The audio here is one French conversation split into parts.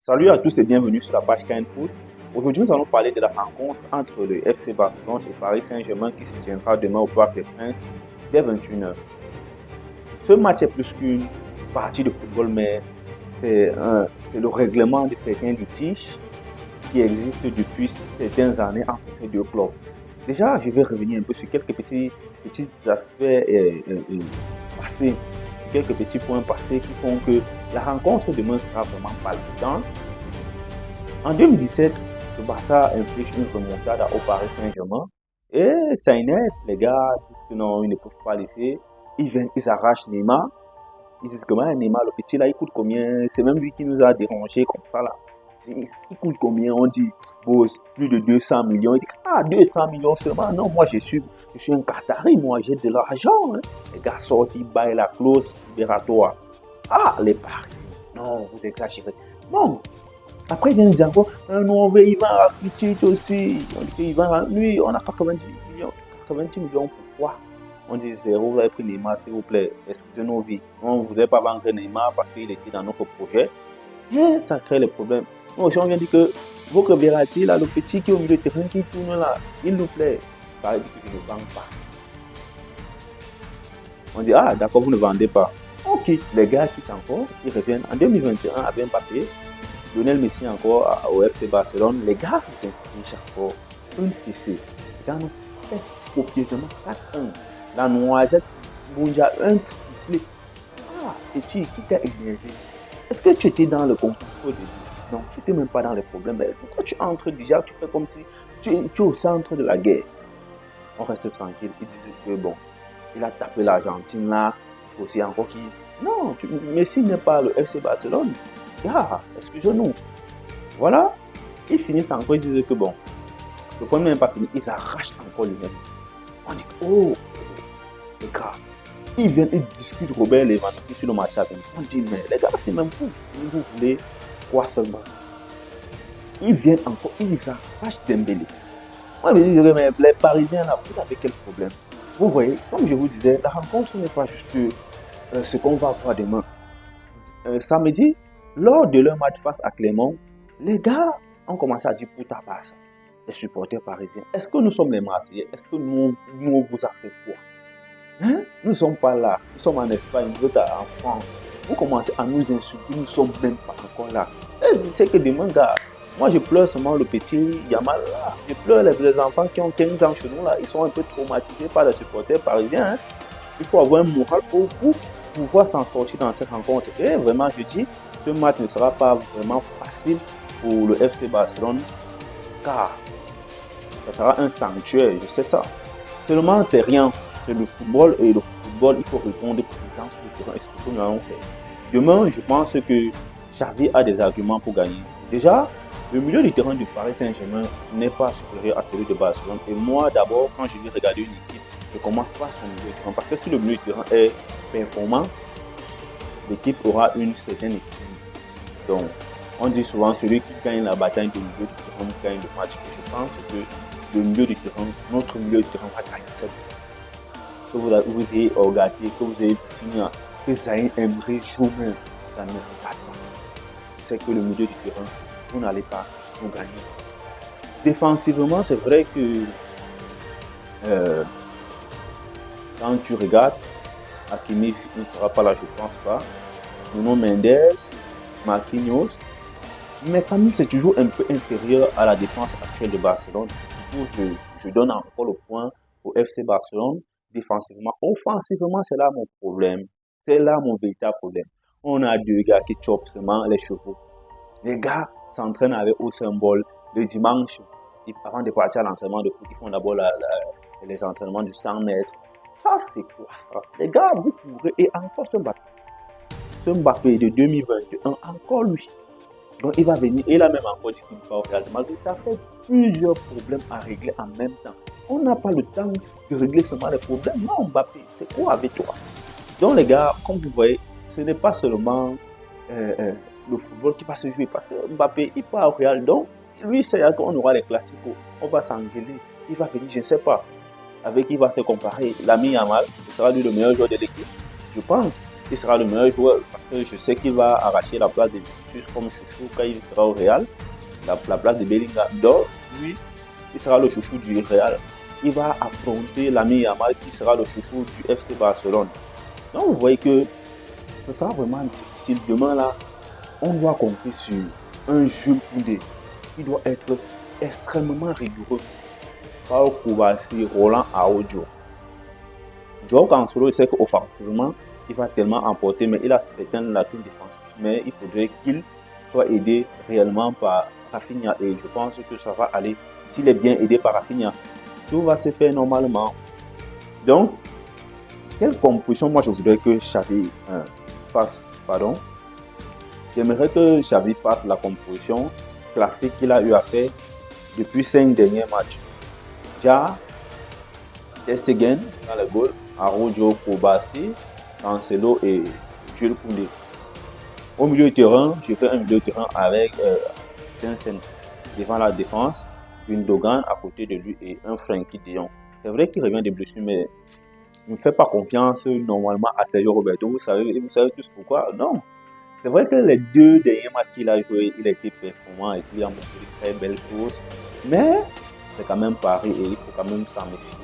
Salut à tous et bienvenue sur la page Kind Foot. Aujourd'hui, nous allons parler de la rencontre entre le FC Barcelone et Paris Saint-Germain qui se tiendra demain au Parc des Princes dès 21h. Ce match est plus qu'une partie de football, mais c'est le règlement de certains litiges qui existent depuis certaines années entre ces deux clubs. Déjà, je vais revenir un peu sur quelques petits aspects passés, quelques petits points passés qui font que la rencontre demain sera vraiment palpitante. En 2017, le Barça inflige une remontada au Paris Saint-Germain et ça énerve. Les gars disent que non, ils ne peuvent pas laisser. Ils arrachent Neymar. Ils disent que Neymar, le petit là, il coûte combien? C'est même lui qui nous a dérangé comme ça là. Il coûte combien? On dit, bon, plus de 200 millions. Il dit, 200 millions seulement. Non, moi je suis un Qatari, moi j'ai de l'argent. Hein. Les gars sortent, ils baillent la clause libératoire. Les Parisiens. Non, vous exagérez. Non. Après, il vient encore, non, mais il va racheter aussi. On dit qu'il va, lui, on a 90 millions. 90 millions, pourquoi? On dit, vous avez pris Neymar, s'il vous plaît, excusez nos vies. On ne voulait pas vendre Neymar parce qu'il était dans notre projet. Et ça crée les problèmes. Donc, on vient dire que votre Verratti, là, le petit qui est au milieu de terrain qui tourne là, il nous plaît. Pareil, dit que je ne vends pas. On dit, d'accord, vous ne vendez pas. Ok, les gars quittent encore, ils reviennent en 2021 avec Mbappé. Lionel Messi encore au FC Barcelone. Les gars, vous infligent encore une fessée. Les gars nous fait copieusement 4-1. La noisette, Bounja, un triplé. Petit, qui t'a énervé? Est-ce que tu étais dans le conflit au début? Non, tu n'étais même pas dans les problèmes. Mais pourquoi tu entres déjà, tu fais comme si tu es au centre de la guerre? On reste tranquille. Ils disent que bon, il a tapé l'Argentine là. Il faut aussi encore qu'il. Non, Messi n'est pas le FC Barcelone. Excusez-nous. Voilà. Ils finissent encore, ils disent que bon, le premier n'est pas fini, ils arrachent encore les mêmes. On dit, les gars, ils viennent, ils discutent Robert Lewandowski sur le match à venir. On dit, mais les gars, c'est même vous voulez quoi seulement? Ils viennent encore, ils arrachent Dembélé. Moi, je me dis, mais les Parisiens là, vous avez quel problème? Vous voyez, comme je vous disais, la rencontre n'est pas juste ce qu'on va voir demain. Samedi, lors de leur match face à Clermont, les gars ont commencé à dire pour ta passe, les supporters parisiens. Est-ce que nous sommes les Marseillais? Est-ce que nous vous a fait quoi? Nous ne sommes pas là. Nous sommes en Espagne, vous êtes en France. Vous commencez à nous insulter, nous ne sommes même pas encore là. C'est que demain, gars, moi je pleure seulement le petit Yamal là. Je pleure les enfants qui ont 15 ans chez nous là. Ils sont un peu traumatisés par les supporters parisiens. Il faut avoir un moral pour vous pouvoir s'en sortir dans cette rencontre. Et vraiment, je dis, ce match ne sera pas vraiment facile pour le FC Barcelone, car ça sera un sanctuaire, je sais ça. Seulement, c'est rien, c'est le football, et le football, il faut répondre présent sur le terrain, et c'est ce que nous allons faire. Demain, je pense que Xavi a des arguments pour gagner. Déjà, le milieu du terrain du Paris Saint-Germain n'est pas supérieur à celui de Barcelone. Et moi, d'abord, quand je vais regarder une équipe, je commence par son milieu de terrain. Parce que si le milieu du terrain est performant, l'équipe aura une certaine équipe. Donc, on dit souvent celui qui gagne la bataille du milieu du terrain gagne le match. Et je pense que le milieu du terrain, notre milieu du terrain va gagner cette bataille. Que vous ayez regardé, que vous ayez fini, que Zayn Emery joue même, ça ne regarde pas. C'est que le milieu du terrain, vous n'allez pas nous gagner. Défensivement, c'est vrai que quand tu regardes, Hakimi ne sera pas là, je ne pense pas. Nuno Mendes, Marquinhos, mais quand même c'est toujours un peu inférieur à la défense actuelle de Barcelone. Je donne encore le point au FC Barcelone défensivement. Offensivement, c'est là mon problème. C'est là mon véritable problème. On a deux gars qui chopent seulement les chevaux. Les gars s'entraînent avec au symbole le dimanche. Avant de partir à l'entraînement de foot, ils font d'abord les entraînements du 100 mètres. Ça, c'est quoi ça? Les gars, vous pourrez, et encore ce Mbappé de 2021, encore lui. Donc il va venir, et il a même encore dit qu'il va au Real Madrid. Ça fait plusieurs problèmes à régler en même temps. On n'a pas le temps de régler seulement les problèmes. Non, Mbappé, c'est quoi avec toi? Donc les gars, comme vous voyez, ce n'est pas seulement le football qui va se jouer, parce que Mbappé, il part au Real, donc lui, c'est qu'on aura les classiques, on va s'engueuler, il va venir, je ne sais pas, avec qui il va se comparer. L'ami Yamal, ce sera lui le meilleur joueur de l'équipe, je pense. il sera le meilleur joueur parce que je sais qu'il va arracher la place de Vinicius comme chouchou quand il sera au Real, la place de Bellingham. Donc, lui, il sera le chouchou du Real. Il va affronter Lamine Yamal qui sera le chouchou du FC Barcelone. Donc, vous voyez que ce sera vraiment difficile. Demain, là, on doit compter sur un Jules Koundé qui doit être extrêmement rigoureux. Paul Koubassi, Roland Araujo. Joao Cancelo, je sais qu'offensivement, il va tellement emporter, mais il a certaines lacunes défensives. Mais il faudrait qu'il soit aidé réellement par Rafinha. Et je pense que ça va aller. S'il est bien aidé par Rafinha, tout va se faire normalement. Donc, quelle composition moi je voudrais que Xavi fasse, pardon. J'aimerais que Xavi fasse la composition classique qu'il a eu à faire depuis 5 derniers matchs. Ja, Ter Stegen dans le goal, Araujo, Koubassi, Cancelo et Jules Koundé. Au milieu de terrain, je fais un milieu de terrain avec Stensen devant la défense, Gundogan à côté de lui et un Frenkie de Jong. C'est vrai qu'il revient des blessures, mais ne fait pas confiance normalement à Sergio Roberto. Vous savez tous pourquoi? Non. C'est vrai que les 2 derniers matchs qu'il a joué, il a été performant et qu'il a montré de très belles choses. Mais c'est quand même Paris et il faut quand même s'en méfier.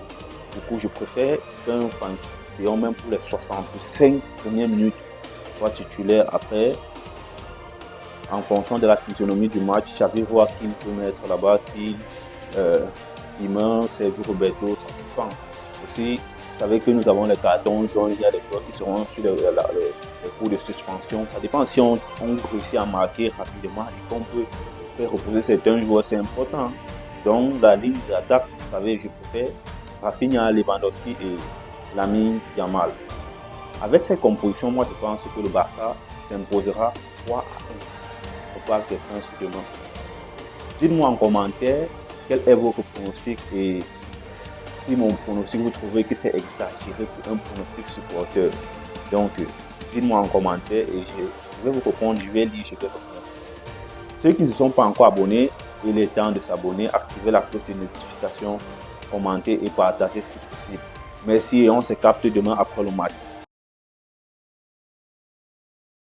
Du coup, je préfère qu'un Frenkie de Jong, même pour les 65 premières minutes, soit titulaire. Après, en fonction de la physionomie du match, Xavi voit qu'il peut mettre là-bas. Si Simon, Sergio Roberto, ça dépend. Aussi, vous savez que nous avons les cartons jaunes, il y a des joueurs qui seront sur les cours de suspension. Ça dépend si on réussit à marquer rapidement et qu'on peut faire reposer certains joueurs, c'est important. Donc, la ligne d'attaque, vous savez, je préfère Rafinha, Lewandowski et Lamine Yamal. Avec ces compositions, moi je pense que le Barça s'imposera 3-1. Il faut pas que quelqu'un se demande. Dites-moi en commentaire quel est votre pronostic et si mon pronostic vous trouvez que c'est exagéré pour un pronostic supporter. Donc dites-moi en commentaire et je vais vous répondre, je vais lire, je vais répondre. Ceux qui ne se sont pas encore abonnés, il est temps de s'abonner, activer la cloche de notification, commenter et partager si possible. Merci et on se capte demain après le match.